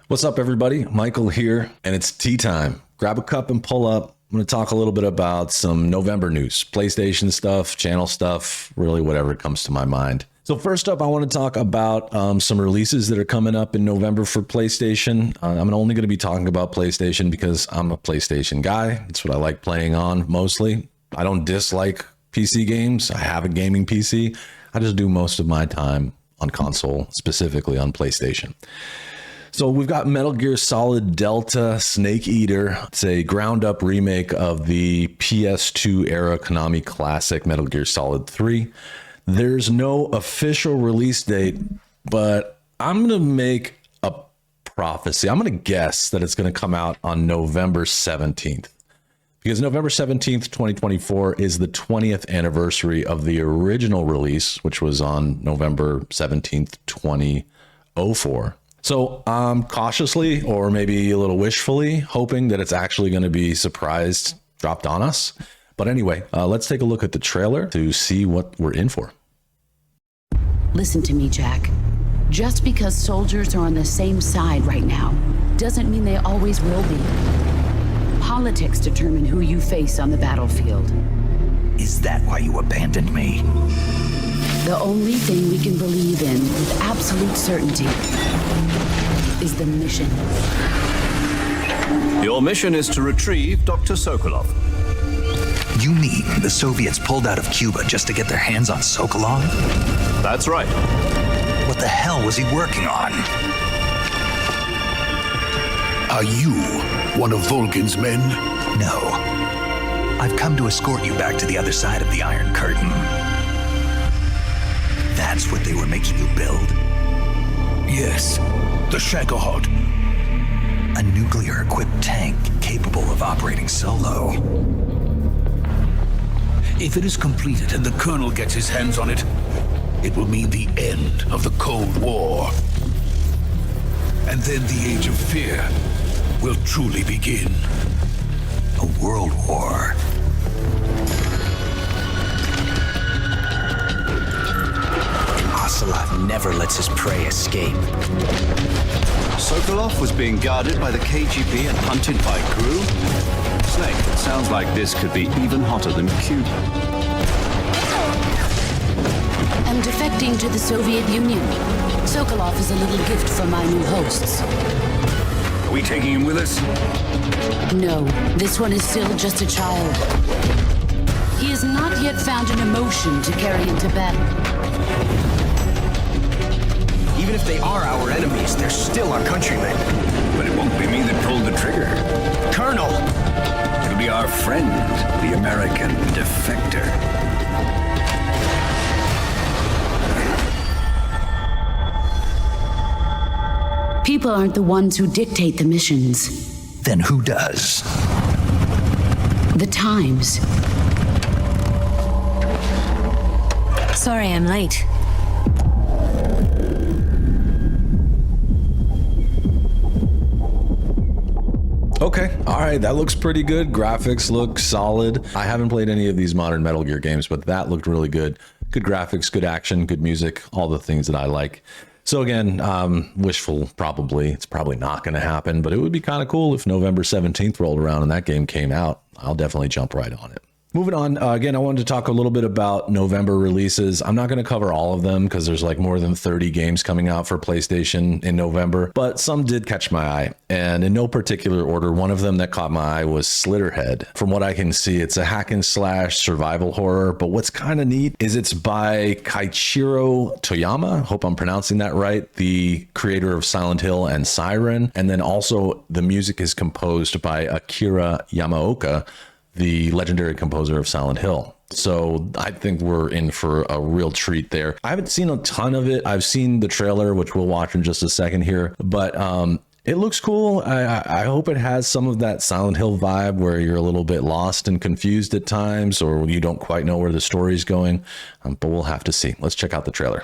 What's up, everybody? Michael here, and it's tea time. Grab a cup and pull up. I'm going to talk a little bit about some November news, PlayStation stuff, channel stuff, really whatever comes to my mind. So first up, I want to talk about some releases that are coming up in November for PlayStation. I'm only going to be talking about PlayStation because I'm a PlayStation guy. That's what I like playing on mostly. I don't dislike PC games. I have a gaming PC. I just do most of my time on console, specifically on PlayStation. So we've got Metal Gear Solid Delta Snake Eater. It's a ground up remake of the PS2 era Konami classic Metal Gear Solid 3. There's no official release date, but I'm going to make a prophecy. I'm going to guess that it's going to come out on November 17th. Because November 17th, 2024 is the 20th anniversary of the original release, which was on November 17th, 2004. So I'm cautiously, or maybe a little wishfully, hoping that it's actually going to be surprised dropped on us. But anyway, let's take a look at the trailer to see what we're in for. Listen to me, Jack. Just because soldiers are on the same side right now doesn't mean they always will be. Politics determine who you face on the battlefield. Is that why you abandoned me? The only thing we can believe in with absolute certainty is the mission. Your mission is to retrieve Dr. Sokolov. You mean the Soviets pulled out of Cuba just to get their hands on Sokolov? That's right. What the hell was he working on? Are you one of Volgin's men? No. I've come to escort you back to the other side of the Iron Curtain. That's what they were making you build? Yes, the Shagohod. A nuclear-equipped tank capable of operating solo. If it is completed and the Colonel gets his hands on it, it will mean the end of the Cold War. And then the Age of Fear will truly begin. A world war. Ocelot never lets his prey escape. Sokolov was being guarded by the KGB and hunted by crew. Snake, it sounds like this could be even hotter than Cuba. I'm defecting to the Soviet Union. Sokolov is a little gift from my new hosts. Are we taking him with us? No, this one is still just a child. He has not yet found an emotion to carry into battle. Even if they are our enemies, they're still our countrymen. But it won't be me that pulled the trigger. Colonel! It'll be our friend, the American defector. People aren't the ones who dictate the missions. Then who does? The times. Sorry I'm late. Okay, all right, that looks pretty good. Graphics look solid. I haven't played any of these modern Metal Gear games, but that looked really good. Good graphics, good action, good music, all the things that I like. So again, wishful, probably. It's probably not going to happen, but it would be kind of cool if November 17th rolled around and that game came out. I'll definitely jump right on it. Moving on, again, I wanted to talk a little bit about November releases. I'm not going to cover all of them because there's like more than 30 games coming out for PlayStation in November, but some did catch my eye. And in no particular order, one of them that caught my eye was Slitterhead. From what I can see, it's a hack and slash survival horror, but what's kind of neat is it's by Keiichiro Toyama. Hope I'm pronouncing that right. The creator of Silent Hill and Siren. And then also the music is composed by Akira Yamaoka, the legendary composer of Silent Hill. So I think we're in for a real treat there. I haven't seen a ton of it. I've seen the trailer, which we'll watch in just a second here, but it looks cool. I hope it has some of that Silent Hill vibe where you're a little bit lost and confused at times, or you don't quite know where the story's going, but we'll have to see. Let's check out the trailer.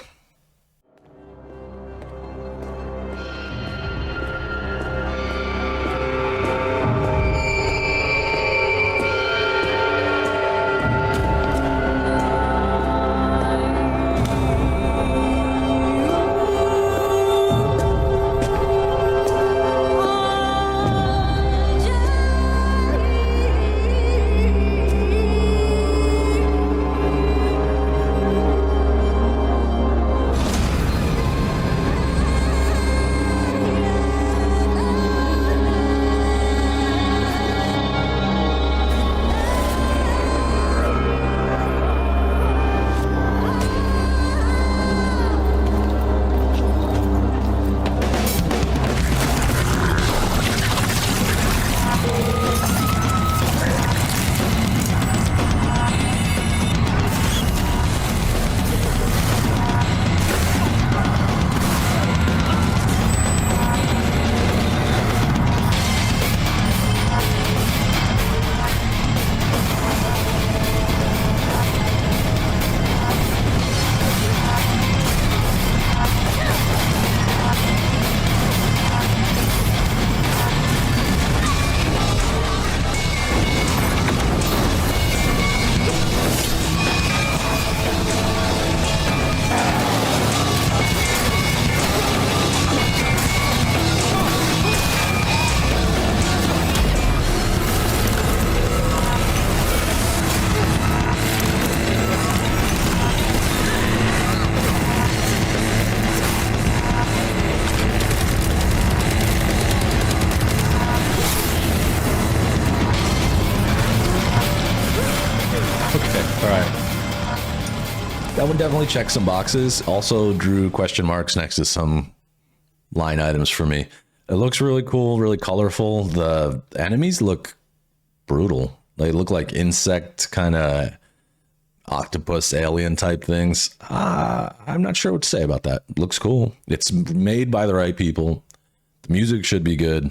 one definitely checks some boxes. Also drew question marks next to some line items for me. It looks really cool, really colorful. The enemies look brutal. They look like insect kind of octopus alien type things. I'm not sure what to say about that. It looks cool. It's made by the right people. The music should be good.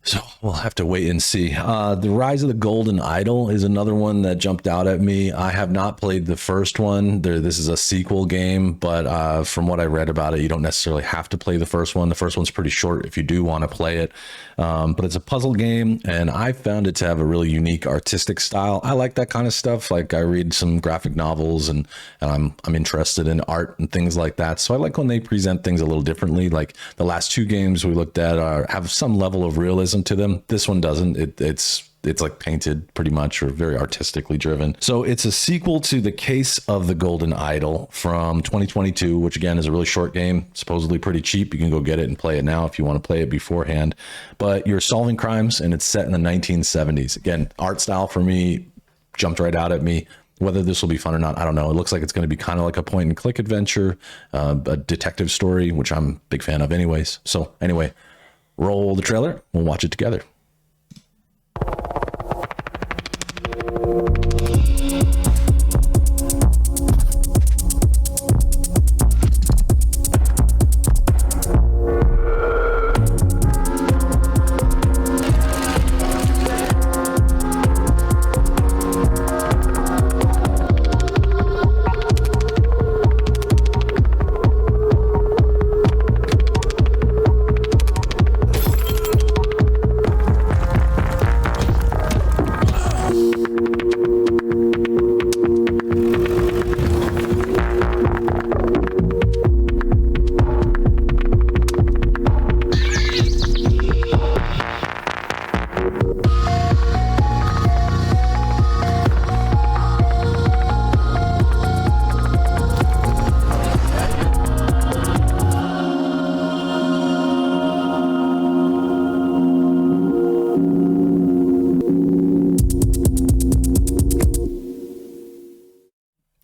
So we'll have to wait and see. The Rise of the Golden Idol is another one that jumped out at me. I have not played the first one. This is a sequel game, but from what I read about it, you don't necessarily have to play the first one. The first one's pretty short if you do want to play it. But it's a puzzle game, and I found it to have a really unique artistic style. I like that kind of stuff. Like, I read some graphic novels, and I'm interested in art and things like that. So I like when they present things a little differently. Like the last two games we looked at have some level of realism to them. This one doesn't. It's like painted pretty much, or very artistically driven. So it's a sequel to The Case of the Golden Idol from 2022, which again is a really short game, supposedly pretty cheap. You can go get it and play it now if you want to play it beforehand. But you're solving crimes, and it's set in the 1970s. Again, art style for me jumped right out at me. Whether this will be fun or not, I don't know. It looks like it's going to be kind of like a point and click adventure, a detective story, which I'm a big fan of anyways. So anyway, roll the trailer. We'll watch it together.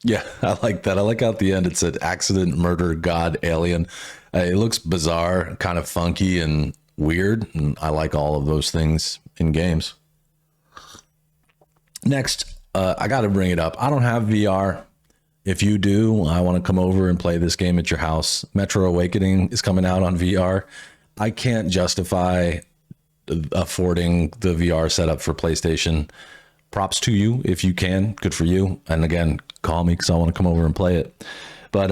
Yeah, I like that. I like how at the end it said accident, murder, God, alien. It looks bizarre, kind of funky and weird. And I like all of those things in games. Next, I got to bring it up. I don't have VR. If you do, I want to come over and play this game at your house. Metro Awakening is coming out on VR. I can't justify affording the VR setup for PlayStation. Props to you if you can. Good for you. And again, call me because I want to come over and play it. But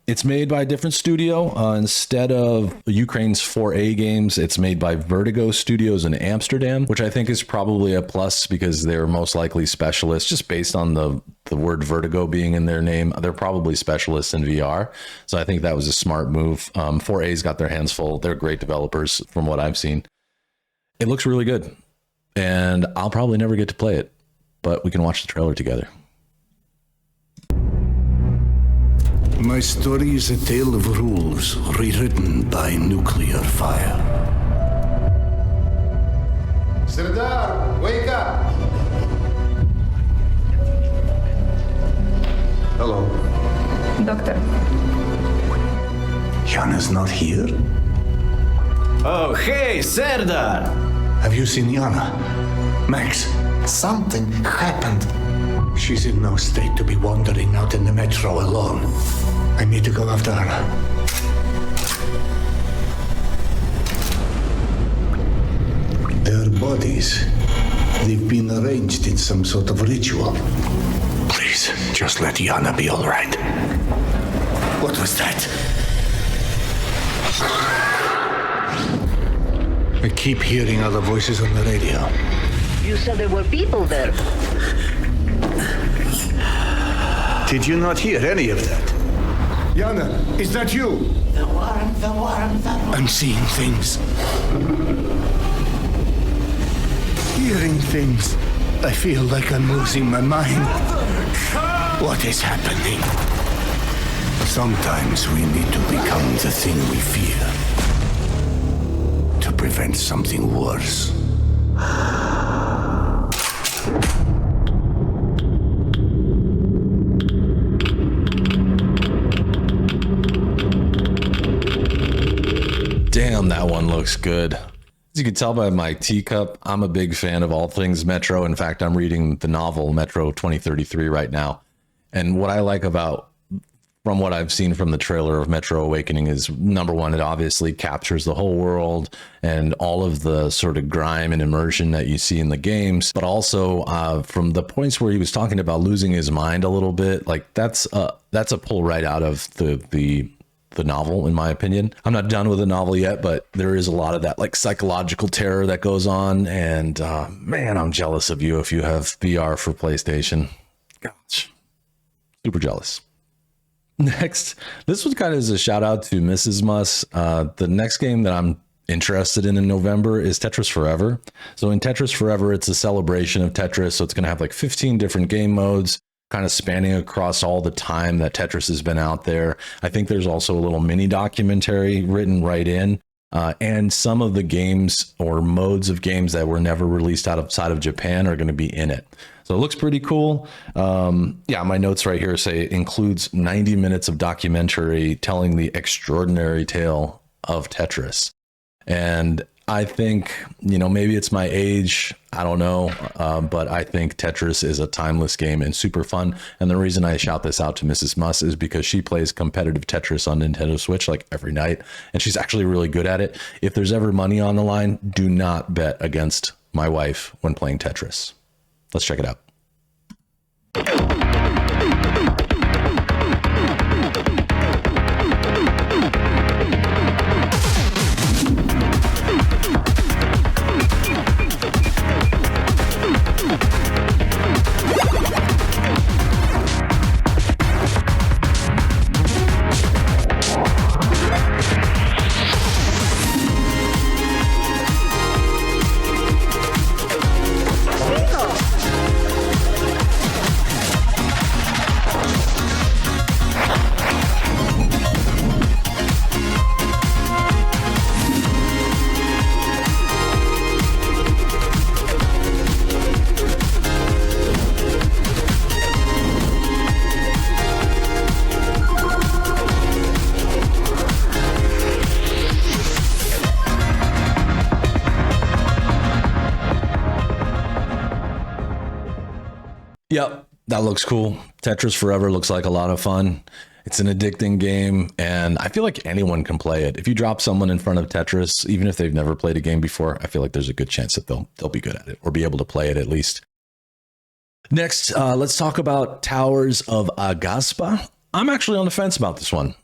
it's made by a different studio. Instead of Ukraine's 4A games, it's made by Vertigo Studios in Amsterdam, which I think is probably a plus because they're most likely specialists, just based on the word Vertigo being in their name. They're probably specialists in VR. So I think that was a smart move. 4A's got their hands full. They're great developers from what I've seen. It looks really good. And I'll probably never get to play it, but we can watch the trailer together. My story is a tale of rules rewritten by nuclear fire. Serdar, wake up! Hello. Doctor. Yana's not here? Oh, hey, Serdar! Have you seen Yana? Max? Something happened. She's in no state to be wandering out in the metro alone. I need to go after her. Their bodies, they've been arranged in some sort of ritual. Please, just let Yana be all right. What was that? I keep hearing other voices on the radio. You said there were people there. Did you not hear any of that? Yana, is that you? The worm. I'm seeing things. Hearing things. I feel like I'm losing my mind. What is happening? Sometimes we need to become the thing we fear to prevent something worse. Damn, that one looks good. As you can tell by my teacup, I'm a big fan of all things Metro. In fact, I'm reading the novel Metro 2033 right now. And what I like about, from what I've seen from the trailer of Metro Awakening, is number one, it obviously captures the whole world and all of the sort of grime and immersion that you see in the games. But also from the points where he was talking about losing his mind a little bit, like that's a pull right out of the novel, in my opinion. I'm not done with the novel yet, but there is a lot of that like psychological terror that goes on. And man, I'm jealous of you if you have VR for PlayStation. Gosh, super jealous. Next, this one kind of is a shout out to Mrs. Muss. The next game that I'm interested in November is Tetris Forever. So in Tetris Forever, it's a celebration of Tetris. So it's going to have like 15 different game modes, kind of spanning across all the time that Tetris has been out there. I think there's also a little mini documentary written right in. And some of the games or modes of games that were never released outside of Japan are going to be in it. So it looks pretty cool. Yeah, my notes right here say it includes 90 minutes of documentary telling the extraordinary tale of Tetris. And I think, maybe it's my age, I don't know, but I think Tetris is a timeless game and super fun. And the reason I shout this out to Mrs. Muss is because she plays competitive Tetris on Nintendo Switch like every night, and she's actually really good at it. If there's ever money on the line, do not bet against my wife when playing Tetris. Let's check it out. Yep, that looks cool. Tetris Forever looks like a lot of fun. It's an addicting game, and I feel like anyone can play it. If you drop someone in front of Tetris, even if they've never played a game before, I feel like there's a good chance that they'll be good at it or be able to play it at least. Next, let's talk about Towers of Ahgasba. I'm actually on the fence about this one,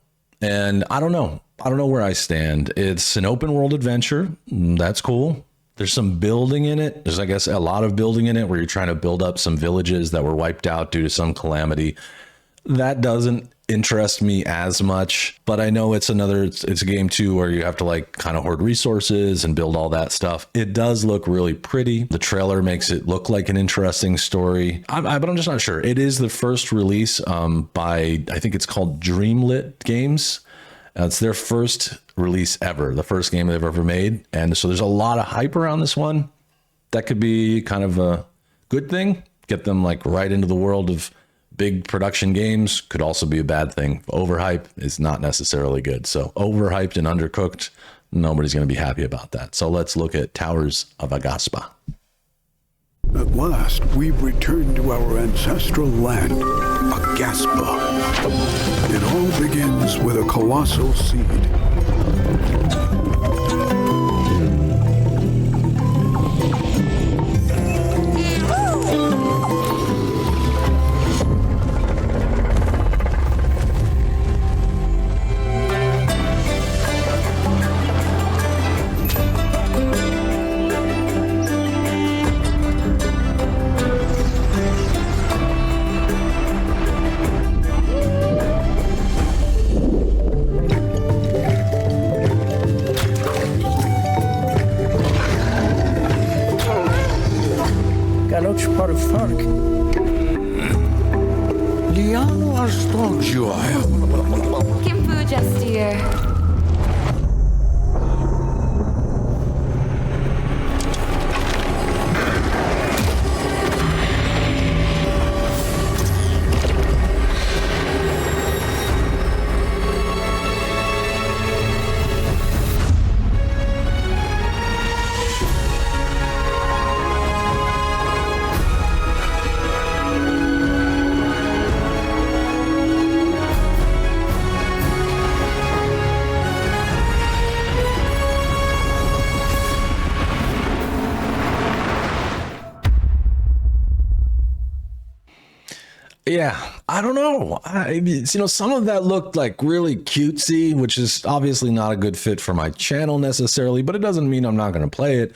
and I don't know where I stand. It's an open world adventure. That's cool. There's some building in it. There's, I guess, a lot of building in it where you're trying to build up some villages that were wiped out due to some calamity. That doesn't interest me as much, but I know it's a game too where you have to like kind of hoard resources and build all that stuff. It does look really pretty. The trailer makes it look like an interesting story, but I'm just not sure. It is the first release by, I think it's called Dreamlit Games. It's their first release ever, the first game they've ever made. And so there's a lot of hype around this one. That could be kind of a good thing. Get them like right into the world of big production games. Could also be a bad thing. Overhype is not necessarily good. So overhyped and undercooked, nobody's going to be happy about that. So let's look at Towers of Ahgasba. At last, we've returned to our ancestral land, Ahgasba. It all begins with a colossal seed. Yeah, I don't know. Some of that looked like really cutesy, which is obviously not a good fit for my channel necessarily, but it doesn't mean I'm not going to play it.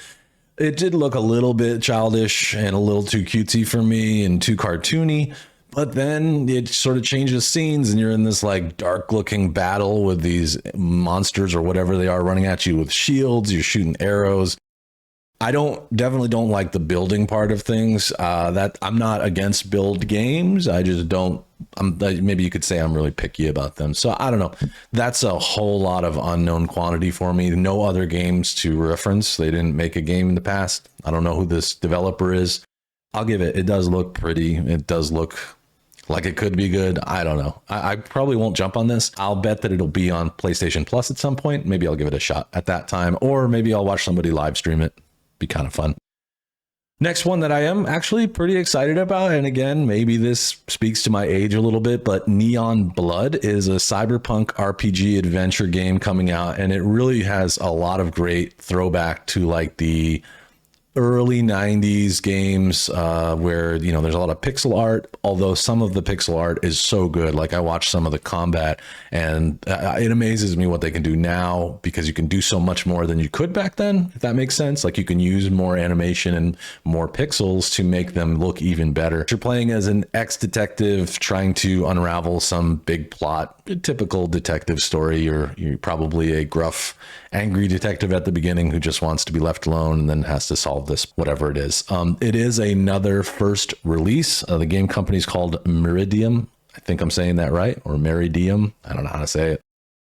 It did look a little bit childish and a little too cutesy for me and too cartoony. But then it sort of changes scenes and you're in this like dark looking battle with these monsters or whatever they are running at you with shields. You're shooting arrows. I definitely don't like the building part of things. That I'm not against build games. I just don't. Maybe you could say I'm really picky about them. So I don't know. That's a whole lot of unknown quantity for me. No other games to reference. They didn't make a game in the past. I don't know who this developer is. I'll give it. It does look pretty. It does look like it could be good. I don't know. I probably won't jump on this. I'll bet that it'll be on PlayStation Plus at some point. Maybe I'll give it a shot at that time, or maybe I'll watch somebody live stream it. Be kind of fun. Next one that I am actually pretty excited about, and again, maybe this speaks to my age a little bit, but Neon Blood is a cyberpunk RPG adventure game coming out, and it really has a lot of great throwback to like the early 90s games where, you know, there's a lot of pixel art, although some of the pixel art is so good. Like I watched some of the combat and it amazes me what they can do now, because you can do so much more than you could back then, if that makes sense. Like you can use more animation and more pixels to make them look even better. You're playing as an ex-detective trying to unravel some big plot, a typical detective story. You're probably a gruff, angry detective at the beginning who just wants to be left alone and then has to solve this, whatever it is. It is another first release. The game company is called Meridium. I think I'm saying that right, or Meridium. I don't know how to say it.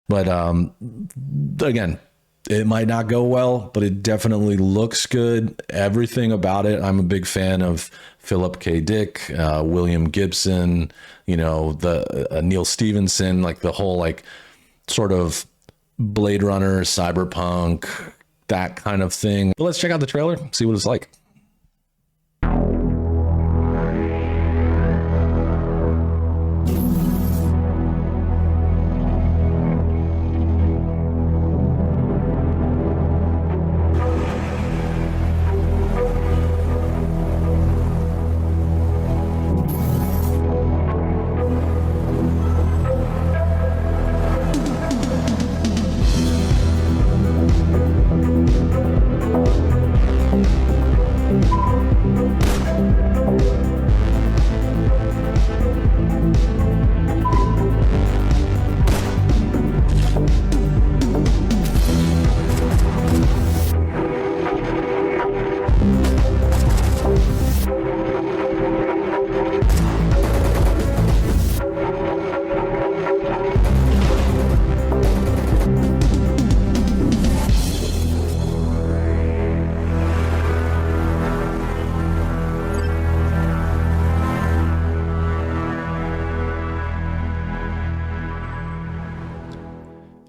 But again, it might not go well, but it definitely looks good. Everything about it. I'm a big fan of Philip K. Dick, William Gibson, you know, the Neil Stevenson, like the whole like sort of Blade Runner, cyberpunk, that kind of thing. But let's check out the trailer, see what it's like.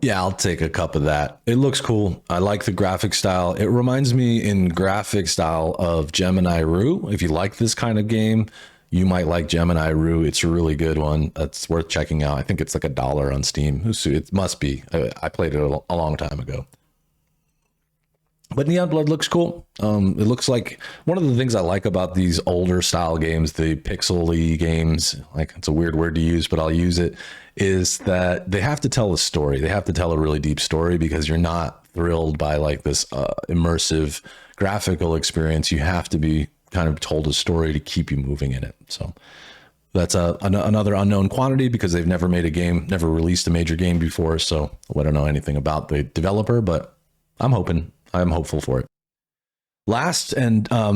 Yeah, I'll take a cup of that. It looks cool. I like the graphic style. It reminds me in graphic style of Gemini Rue. If you like this kind of game, you might like Gemini Rue. It's a really good one. It's worth checking out. I think it's like $1 on Steam. It must be. I played it a long time ago. But Neon Blood looks cool. It looks like one of the things I like about these older style games, the pixel-y games, like it's a weird word to use, but I'll use it, is that they have to tell a story. They have to tell a really deep story, because you're not thrilled by like this immersive graphical experience. You have to be kind of told a story to keep you moving in it. So that's another unknown quantity, because they've never made a game, never released a major game before. So I don't know anything about the developer, but I'm hopeful for it. Last, and I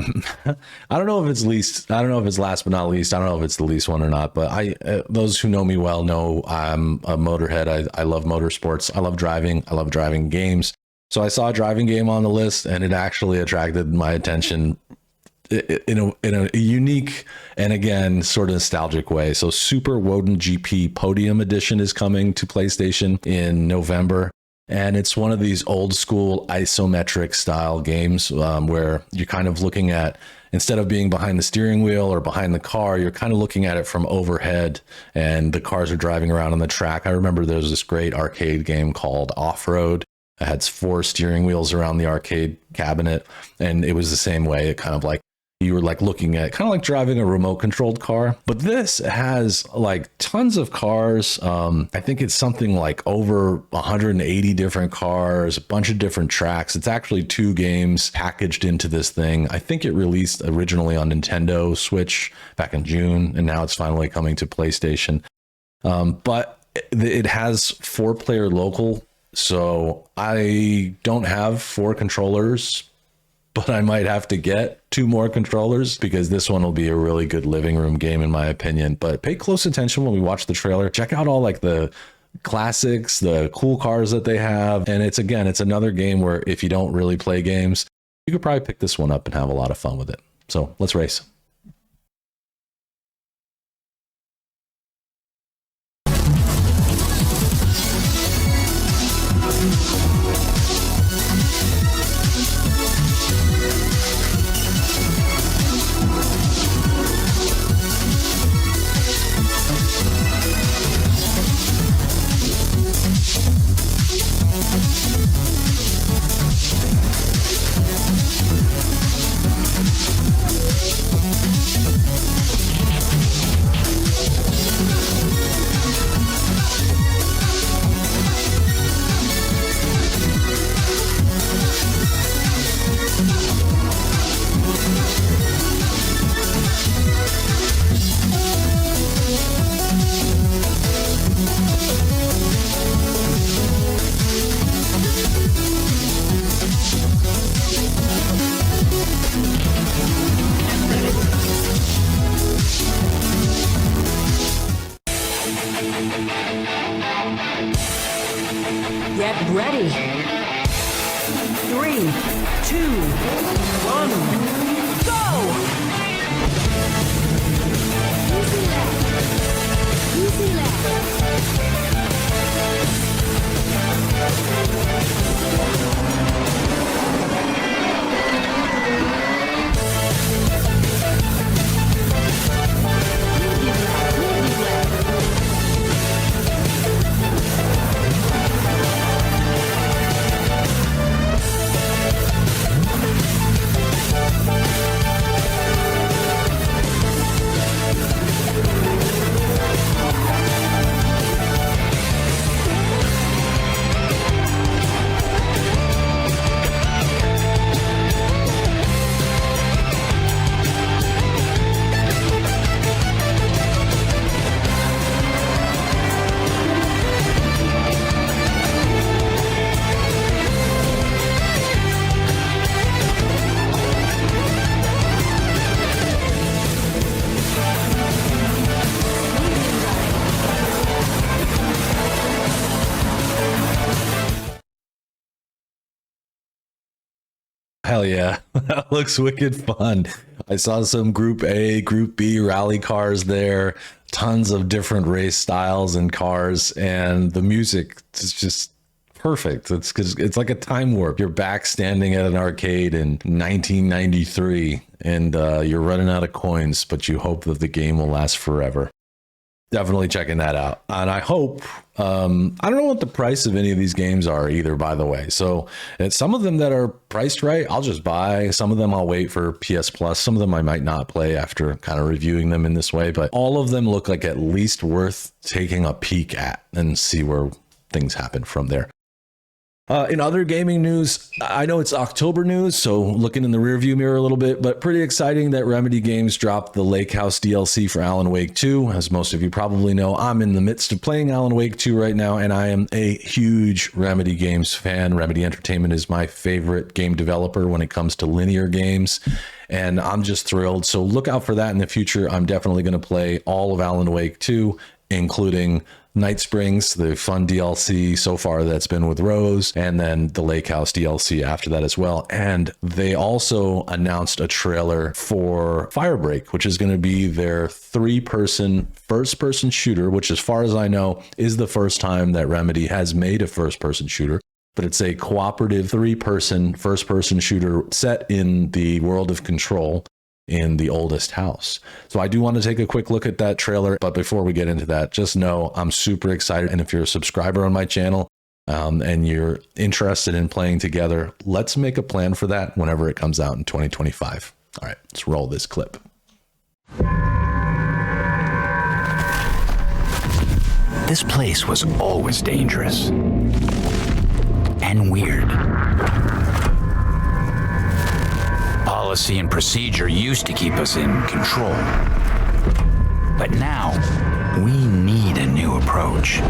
don't know if it's least, I don't know if it's last but not least, I don't know if it's the least one or not, but those who know me well know I'm a motorhead. I love motorsports. I love driving games. So I saw a driving game on the list, and it actually attracted my attention in a unique and again sort of nostalgic way. So Super Woden GP Podium Edition is coming to PlayStation in November. And it's one of these old school isometric style games where you're kind of looking at, instead of being behind the steering wheel or behind the car, you're kind of looking at it from overhead, and the cars are driving around on the track. I remember there was this great arcade game called Off-Road. It had 4 steering wheels around the arcade cabinet, and it was the same way. It kind of like, you were like looking at kind of like driving a remote controlled car. But this has like tons of cars. I think it's something like over 180 different cars, a bunch of different tracks. It's actually 2 games packaged into this thing. I think it released originally on Nintendo Switch back in June, and now it's finally coming to PlayStation. But it has 4-player local. So I don't have 4 controllers, but I might have to get 2 more controllers because this one will be a really good living room game in my opinion. But pay close attention when we watch the trailer. Check out all like the classics, the cool cars that they have. And it's another game where if you don't really play games, you could probably pick this one up and have a lot of fun with it. So let's race. Get ready. 3, 2, 1, go! Easy left. Hell yeah, that looks wicked fun. I saw some Group A, Group B rally cars there, tons of different race styles and cars, and the music is just perfect. It's because it's like a time warp. You're back standing at an arcade in 1993, and you're running out of coins, but you hope that the game will last forever. Definitely checking that out. And I hope, I don't know what the price of any of these games are either, by the way. So some of them that are priced right, I'll just buy. Some of them I'll wait for PS Plus. Some of them I might not play after kind of reviewing them in this way. But all of them look like at least worth taking a peek at and see where things happen from there. In other gaming news, I know it's October news, so looking in the rearview mirror a little bit, but pretty exciting that Remedy Games dropped the Lake House DLC for Alan Wake 2. As most of you probably know, I'm in the midst of playing Alan Wake 2 right now, and I am a huge Remedy Games fan. Remedy Entertainment is my favorite game developer when it comes to linear games, and I'm just thrilled. So look out for that in the future. I'm definitely going to play all of Alan Wake 2, including Night Springs, the fun DLC so far that's been with Rose, and then the Lake House DLC after that as well. And they also announced a trailer for Firebreak, which is going to be their 3-person first-person shooter, which as far as I know is the first time that Remedy has made a first-person shooter. But it's a cooperative 3-person first-person shooter set in the world of Control, in the oldest house. So I do want to take a quick look at that trailer, but before we get into that, just know I'm super excited. And if you're a subscriber on my channel and you're interested in playing together, let's make a plan for that whenever it comes out in 2025. All right, let's roll this clip. This place was always dangerous and weird. Policy and procedure used to keep us in control. But now, we need a new approach.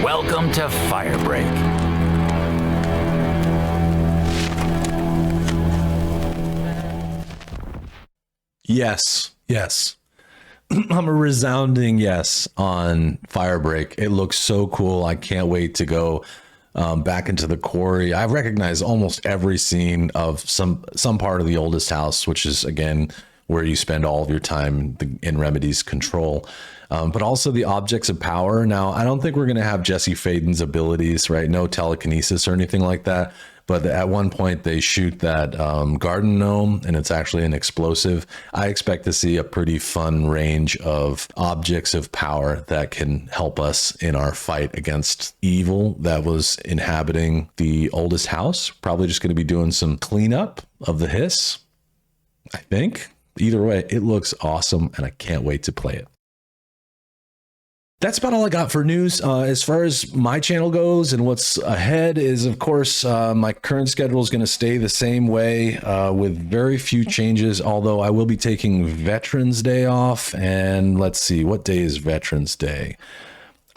Welcome to Firebreak. Yes. I'm a resounding yes on Firebreak. It looks so cool. I can't wait to go back into the quarry. I recognize almost every scene of some part of the oldest house, which is, again, where you spend all of your time in Remedy's control. But also the objects of power. Now, I don't think we're going to have Jesse Faden's abilities, right? No telekinesis or anything like that. But at one point, they shoot that garden gnome, and it's actually an explosive. I expect to see a pretty fun range of objects of power that can help us in our fight against evil that was inhabiting the oldest house. Probably just going to be doing some cleanup of the hiss, I think. Either way, it looks awesome, and I can't wait to play it. That's about all I got for news. As far as my channel goes and what's ahead is, of course, my current schedule is going to stay the same way with very few changes, although I will be taking Veterans Day off. And let's see, what day is Veterans Day?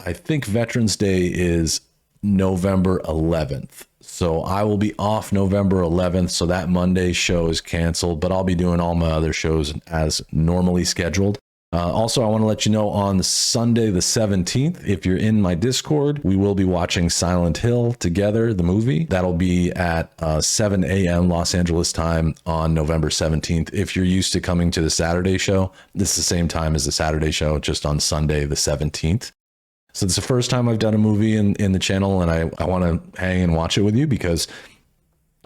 I think Veterans Day is November 11th. So I will be off November 11th. So that Monday show is canceled, but I'll be doing all my other shows as normally scheduled. Also, I want to let you know on Sunday, the 17th, if you're in my Discord, we will be watching Silent Hill together, the movie. That'll be at 7 a.m. Los Angeles time on November 17th. If you're used to coming to the Saturday show, this is the same time as the Saturday show, just on Sunday, the 17th. So it's the first time I've done a movie in the channel, and I want to hang and watch it with you because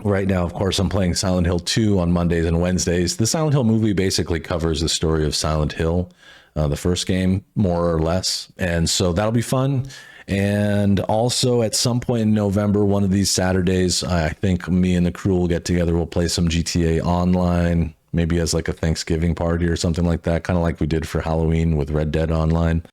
right now, of course, I'm playing Silent Hill 2 on Mondays and Wednesdays. The Silent Hill movie basically covers the story of Silent Hill, the first game, more or less. And so that'll be fun. And also at some point in November, one of these Saturdays, I think me and the crew will get together. We'll play some GTA Online, maybe as like a Thanksgiving party or something like that, kind of like we did for Halloween with Red Dead Online.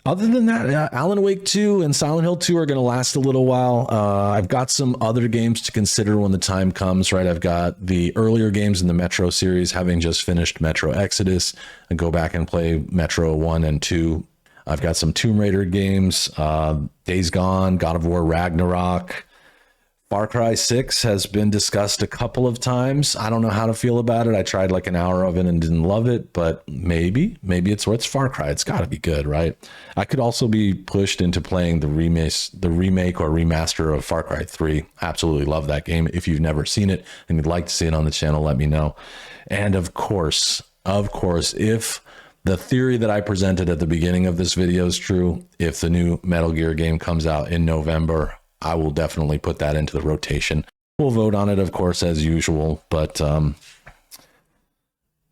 Other than that, Alan Wake 2 and Silent Hill 2 are going to last a little while. I've got some other games to consider when the time comes, right? I've got the earlier games in the Metro series, having just finished Metro Exodus, and go back and play Metro 1 and 2. I've got some Tomb Raider games, Days Gone, God of War Ragnarok. Far Cry 6 has been discussed a couple of times. I don't know how to feel about it. I tried like an hour of it and didn't love it, but maybe it's worth Far Cry. It's got to be good, right? I could also be pushed into playing the remake or remaster of Far Cry 3. Absolutely love that game. If you've never seen it and you'd like to see it on the channel, let me know. And of course, if the theory that I presented at the beginning of this video is true, if the new Metal Gear game comes out in November, I will definitely put that into the rotation. We'll vote on it, of course, as usual. But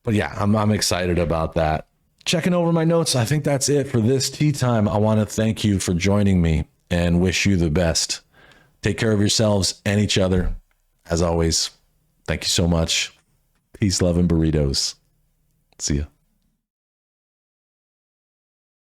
yeah, I'm excited about that. Checking over my notes, I think that's it for this tea time. I want to thank you for joining me and wish you the best. Take care of yourselves and each other. As always, thank you so much. Peace, love, and burritos. See ya.